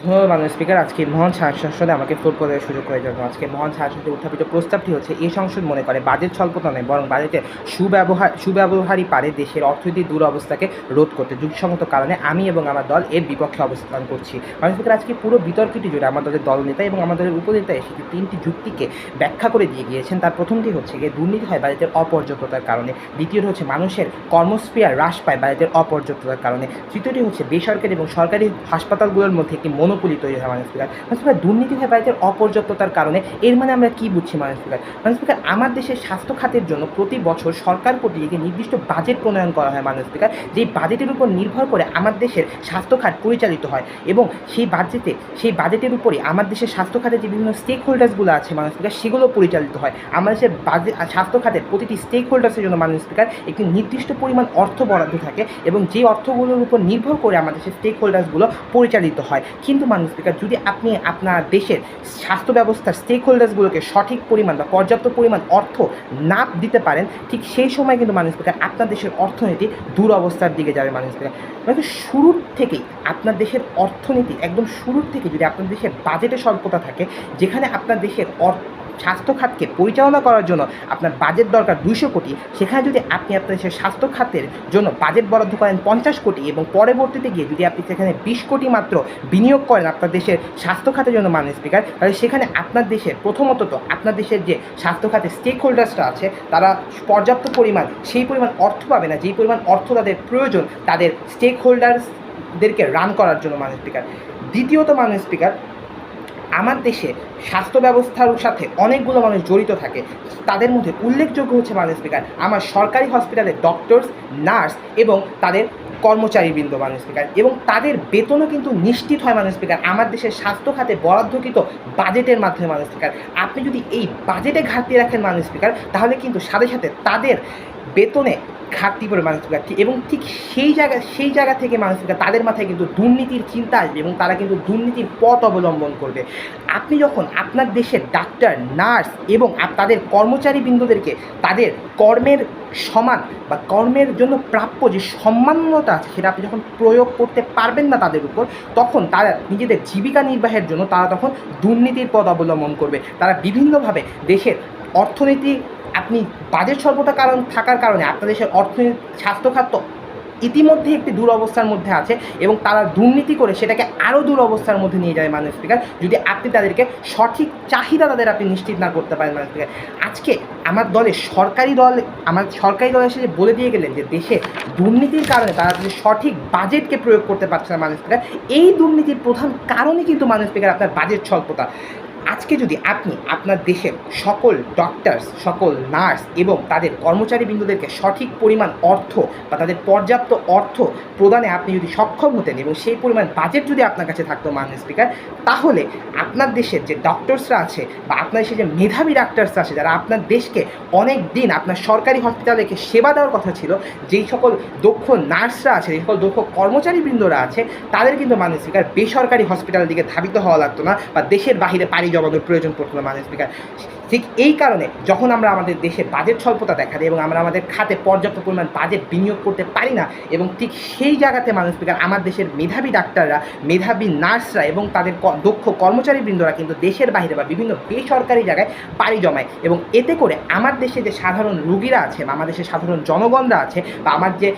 ধন্যবাদ মাননীয় স্পিকার। আজকে মহান সংসদে আমাকে ফ্লোর করার সুযোগ করে দেওয়ার জন্য। আজকে মহান সংসদে উত্থাপিত প্রস্তাবটি হচ্ছে, এই সংসদ মনে করে বাজেট স্বল্পতা নয়, বরং বাজেটের সুব্যবহারই পারে দেশের অর্থনৈতিক দুরবস্থাকে রোধ করতে। যুক্তিসঙ্গত কারণে আমি এবং আমার দল এর বিপক্ষে অবস্থান করছি। মাননীয় স্পিকার, আজকে পুরো বিতর্কটি জুড়ে আমার দলের দলনেতা এবং আমার দলের উপনেতা এসে তিনটি যুক্তিকে ব্যাখ্যা করে দিয়ে গিয়েছেন। তার প্রথমটি হচ্ছে গিয়ে দুর্নীতি হয় বাজেটের অপর্যাপ্ততার কারণে, দ্বিতীয়টি হচ্ছে মানুষের কর্মস্পৃহা হ্রাস পায় বাজেটের অপর্যাপ্ততার কারণে, তৃতীয়টি হচ্ছে বেসরকারি এবং সরকারি হাসপাতালগুলোর মধ্যে একটি মনোপলি তৈরি হয়। মাননীয় স্পিকার, দুর্নীতি হয় বাজেটের অপর্যাপ্ততার কারণে। এর মানে আমরা কী বুঝছি মাননীয় স্পিকার? মাননীয় স্পিকার, আমার দেশের স্বাস্থ্য খাতের জন্য প্রতি বছর সরকার কর্তৃক একটি নির্দিষ্ট বাজেট প্রণয়ন করা হয় মাননীয় স্পিকার, যেই বাজেটের উপর নির্ভর করে আমার দেশের স্বাস্থ্য খাত পরিচালিত হয় এবং সেই বাজেটের উপরে আমার দেশের স্বাস্থ্য খাতের যে বিভিন্ন স্টেক হোল্ডার্সগুলো আছে মাননীয় স্পিকার, সেগুলো পরিচালিত হয়। আমার দেশের স্বাস্থ্য খাতের প্রতিটি স্টেক হোল্ডার্সের জন্য মাননীয় স্পিকার একটি নির্দিষ্ট পরিমাণ অর্থ বরাদ্দ থাকে এবং যেই অর্থগুলোর উপর নির্ভর করে আমাদের দেশের স্টেক হোল্ডার্সগুলো পরিচালিত হয়। কিন্তু মাননীয় স্পিকার, যদি আপনি আপনার দেশের স্বাস্থ্য ব্যবস্থার স্টেক হোল্ডার্সগুলোকে সঠিক পরিমাণ বা পর্যাপ্ত পরিমাণ অর্থ না দিতে পারেন, ঠিক সেই সময় কিন্তু মাননীয় স্পিকার আপনার দেশের অর্থনীতি দুরবস্থার দিকে যাবে মাননীয় স্পিকার। মানে শুরুর থেকেই আপনার দেশের অর্থনীতি একদম শুরুর থেকে যদি আপনার দেশের বাজেটে স্বল্পতা থাকে, যেখানে আপনার দেশের স্বাস্থ্য খাতকে পরিচালনা করার জন্য আপনার বাজেট দরকার 200 কোটি, সেখানে যদি আপনি আপনার দেশের স্বাস্থ্য খাতের জন্য বাজেট বরাদ্দ করেন 50 কোটি এবং পরবর্তীতে গিয়ে যদি আপনি সেখানে 20 কোটি মাত্র বিনিয়োগ করেন আপনার দেশের স্বাস্থ্য খাতের জন্য মাননীয় স্পিকার, তাহলে সেখানে আপনার দেশের প্রথমত তো আপনার দেশের যে স্বাস্থ্য খাতের স্টেক হোল্ডার্সরা আছে তারা পর্যাপ্ত পরিমাণ সেই পরিমাণ অর্থ পাবে না, যেই পরিমাণ অর্থ তাদের প্রয়োজন তাদের স্টেক হোল্ডার্সদেরকে রান করার জন্য মাননীয় স্পিকার। দ্বিতীয়ত মাননীয় স্পিকার, আমার দেশে স্বাস্থ্য ব্যবস্থার সাথে অনেকগুলো মানুষ জড়িত থাকে, তাদের মধ্যে উল্লেখযোগ্য হচ্ছে মাননীয় স্পিকার আমার সরকারি হসপিটালের ডক্টরস, নার্স এবং তাদের কর্মচারীবৃন্দ মাননীয় স্পিকার, এবং তাদের বেতনও কিন্তু নিশ্চিত হয় মাননীয় স্পিকার আমার দেশের স্বাস্থ্য খাতে বরাদ্দকৃত বাজেটের মাধ্যমে মাননীয় স্পিকার। আপনি যদি এই বাজেটে ঘাটতি রাখেন মাননীয় স্পিকার, তাহলে কিন্তু সাথে সাথে তাদের বেতনে ঘাটতি পড়ে মাননীয় স্পিকার, এবং ঠিক সেই জায়গা থেকে মাননীয় স্পিকার তাদের মাথায় কিন্তু দুর্নীতির চিন্তা আসবে এবং তারা কিন্তু দুর্নীতির পথ অবলম্বন করবে। আপনি যখন আপনার দেশের ডাক্তার, নার্স এবং তাদের কর্মচারীবৃন্দদেরকে তাদের কর্মের সমান বা কর্মের জন্য প্রাপ্য যে সম্মানতা আছে সেটা আপনি যখন প্রয়োগ করতে পারবেন না তাদের উপর, তখন তারা নিজেদের জীবিকা নির্বাহের জন্য তারা তখন দুর্নীতির পথ অবলম্বন করবে। তারা বিভিন্নভাবে দেশের অর্থনীতি, আপনি বাজেট স্বল্পতা থাকার কারণে আপনার দেশের অর্থনীতি, স্বাস্থ্য খাত ইতিমধ্যে একটি দুরবস্থার মধ্যে আছে এবং তারা দুর্নীতি করে সেটাকে আরও দুরবস্থার মধ্যে নিয়ে যায় মাননীয় স্পিকার, যদি আপনি তাদেরকে সঠিক চাহিদা আপনি নিশ্চিত না করতে পারেন মাননীয় স্পিকার। আজকে আমার সরকারি দল এসে বলে দিয়ে গেলেন যে দেশে দুর্নীতির কারণে তারা সঠিক বাজেটকে প্রয়োগ করতে পারছে না মাননীয় স্পিকার। এই দুর্নীতির প্রধান কারণই কিন্তু মাননীয় স্পিকার আপনার বাজেট স্বল্পতা। আজকে যদি আপনি আপনার দেশের সকল ডক্টরস, সকল নার্স এবং তাদের কর্মচারীবৃন্দদেরকে সঠিক পরিমাণ অর্থ বা তাদের পর্যাপ্ত অর্থ প্রদানে আপনি যদি সক্ষম হতেন এবং সেই পরিমাণ বাজেট যদি আপনার কাছে থাকতো মাননীয় স্পিকার, তাহলে আপনার দেশের যে ডক্টরসরা আছে বা আপনার দেশের যে মেধাবী ডাক্তারসরা আছে, যারা আপনার দেশকে অনেক দিন আপনার সরকারি হসপিটালকে সেবা দেওয়ার কথা ছিল, যেই সকল দক্ষ নার্সরা আছে, যেই সকল দক্ষ কর্মচারীবৃন্দরা আছে, তাদের কিন্তু মাননীয় স্পিকার বেসরকারি হসপিটালের দিকে ধাবিত হওয়া লাগতো না বা দেশের বাহিরে পাড়ি জমানোর প্রয়োজন পড়তো না মাননীয় স্পিকার। ঠিক এই কারণে যখন আমরা আমাদের দেশে বাজেট স্বল্পতা দেখা দেয় এবং আমরা আমাদের খাতে পর্যাপ্ত পরিমাণ বাজেট বিনিয়োগ করতে পারি না, এবং ঠিক সেই জায়গাতে মাননীয় স্পিকার আমার দেশের মেধাবী ডাক্তাররা, মেধাবী নার্সরা এবং তাদের দক্ষ কর্মচারীবৃন্দরা কিন্তু দেশের বাইরে বা বিভিন্ন বেসরকারি জায়গায় পাড়ি জমায়, এবং এতে করে আমার দেশে যে সাধারণ রোগীরা আছে বা আমার দেশের সাধারণ জনগণরা আছে বা আমার যে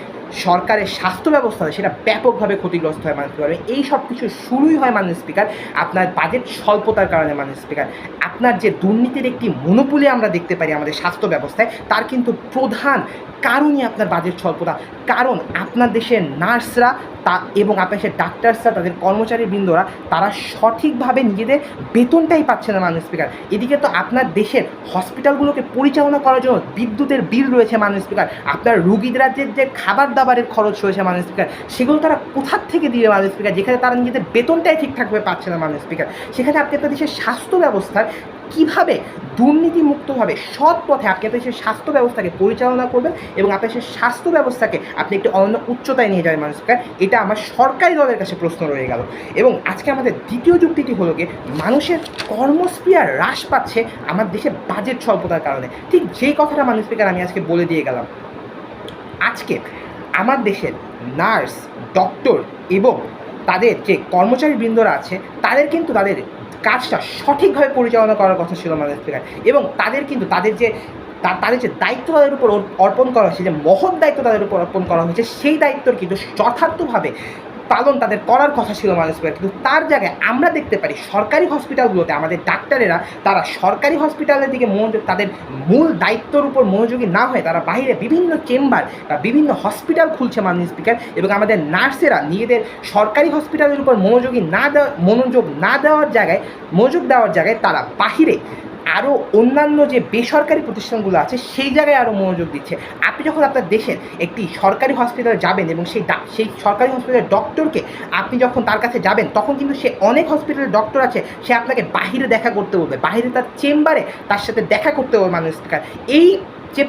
সরকারের স্বাস্থ্য ব্যবস্থা সেটা ব্যাপকভাবে ক্ষতিগ্রস্ত হয় মাননীয় স্পিকার। এই সব কিছু শুরুই হয় মাননীয় স্পিকার আপনার বাজেট স্বল্পতার কারণে মাননীয় স্পিকার। আপনার যে দুর্নীতির একটি মনোপলি আমরা দেখতে পারি আমাদের স্বাস্থ্য ব্যবস্থায়, তার কিন্তু প্রধান কারণই আপনার বাজেট স্বল্পতা। কারণ আপনার দেশের নার্সরা এবং আপনার দেশের ডাক্তারসরা, তাদের কর্মচারীবৃন্দরা তারা সঠিকভাবে নিজেদের বেতনটাই পাচ্ছে না মাননীয় স্পিকার। এদিকে তো আপনার দেশের হসপিটালগুলোকে পরিচালনা করার জন্য বিদ্যুতের বিল রয়েছে মাননীয় স্পিকার, আপনার রুগীদের যে খাবার দাবারের খরচ রয়েছে মাননীয় স্পিকার, সেগুলো তারা কোথার থেকে দিবে মাননীয় স্পিকার, যেখানে তারা নিজেদের বেতনটাই ঠিকঠাকভাবে পাচ্ছে না মাননীয় স্পিকার। সেখানে আপনি আপনার দেশের স্বাস্থ্য ব্যবস্থার কীভাবে দুর্নীতিমুক্তভাবে সৎ পথে আপনি আপনার দেশের স্বাস্থ্য ব্যবস্থাকে পরিচালনা করবেন এবং আপনার দেশের স্বাস্থ্য ব্যবস্থাকে আপনি একটি অনন্য উচ্চতায় নিয়ে যাবেন মাননীয় স্পিকার, এটা আমার সরকারি দলের কাছে প্রশ্ন রয়ে গেল। এবং আজকে আমাদের দ্বিতীয় যুক্তিটি হলো গিয়ে মানুষের কর্মস্পৃহা হ্রাস পাচ্ছে আমার দেশে বাজেট স্বল্পতার কারণে। ঠিক যেই কথাটা মাননীয় স্পিকার আমি আজকে বলে দিয়ে গেলাম, আজকে আমার দেশের নার্স, ডক্টর এবং তাদের যে কর্মচারীবৃন্দরা আছে তাদের কিন্তু তাদের কাজটা সঠিকভাবে পরিচালনা করার কথা ছিল মাননীয় স্পিকার, এবং তাদের কিন্তু তাদের যে দায়িত্ব তাদের উপর অর্পণ করা হয়েছে, যে মহৎ দায়িত্ব তাদের উপর অর্পণ করা হয়েছে, সেই দায়িত্বর কিন্তু যথার্থভাবে পালন তাদের করার কথা ছিল মাননীয় স্পিকার। কিন্তু তার জায়গায় আমরা দেখতে পারি সরকারি হসপিটালগুলোতে আমাদের ডাক্তারেরা তারা সরকারি হসপিটালের দিকে মনোযোগ, তাদের মূল দায়িত্বর উপর মনোযোগী না হয়ে তারা বাইরে বিভিন্ন চেম্বার বা বিভিন্ন হসপিটাল খুলছে মাননীয় স্পিকার, এবং আমাদের নার্সেরা নিজেদের সরকারি হসপিটালের উপর মনোযোগ দেওয়ার জায়গায় তারা বাহিরে আরও অন্যান্য যে বেসরকারি প্রতিষ্ঠানগুলো আছে সেই জায়গায় আরও মনোযোগ দিচ্ছে। আপনি যখন আপনার দেশের একটি সরকারি হসপিটালে যাবেন এবং সেই সরকারি হসপিটালের ডক্টরকে আপনি যখন তার কাছে যাবেন, তখন কিন্তু সে অনেক হসপিটালের ডক্টর আছে, সে আপনাকে বাহিরে দেখা করতে বলবে, বাহিরে তার চেম্বারে তার সাথে দেখা করতে বলবে মাননীয় স্পিকার। এই যে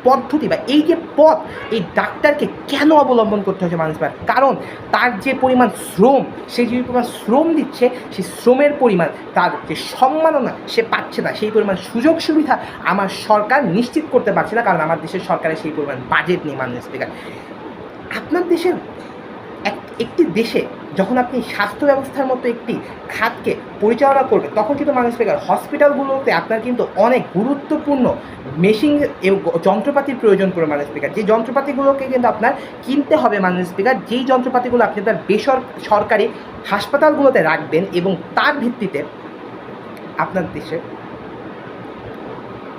পদ্ধতি বা এই যে পথ, এই ডাক্তারকে কেন অবলম্বন করতে হচ্ছে মাননীয় স্পিকার? কারণ তার যে পরিমাণ শ্রম, সে যে পরিমাণ শ্রম দিচ্ছে, সেই শ্রমের পরিমাণ, তার যে সম্মাননা সে পাচ্ছে না, সেই পরিমাণ সুযোগ সুবিধা আমার সরকার নিশ্চিত করতে পারছে না, কারণ আমার দেশের সরকারের সেই পরিমাণ বাজেট নেই মাননীয় স্পিকার। আপনার দেশের একটি দেশে যখন আপনি স্বাস্থ্য ব্যবস্থার মতো একটি খাতকে পরিচালনা করবেন, তখন কিন্তু মাননীয় স্পিকার হসপিটালগুলোতে আপনার কিন্তু অনেক গুরুত্বপূর্ণ মেশিন এবং যন্ত্রপাতির প্রয়োজন পড়ে মাননীয় স্পিকার। যে যন্ত্রপাতিগুলোকে কিন্তু আপনার কিনতে হবে মাননীয় স্পিকার, যেই যন্ত্রপাতিগুলো আপনি আপনার সরকারি হাসপাতালগুলোতে রাখবেন, এবং তার ভিত্তিতে আপনার দেশে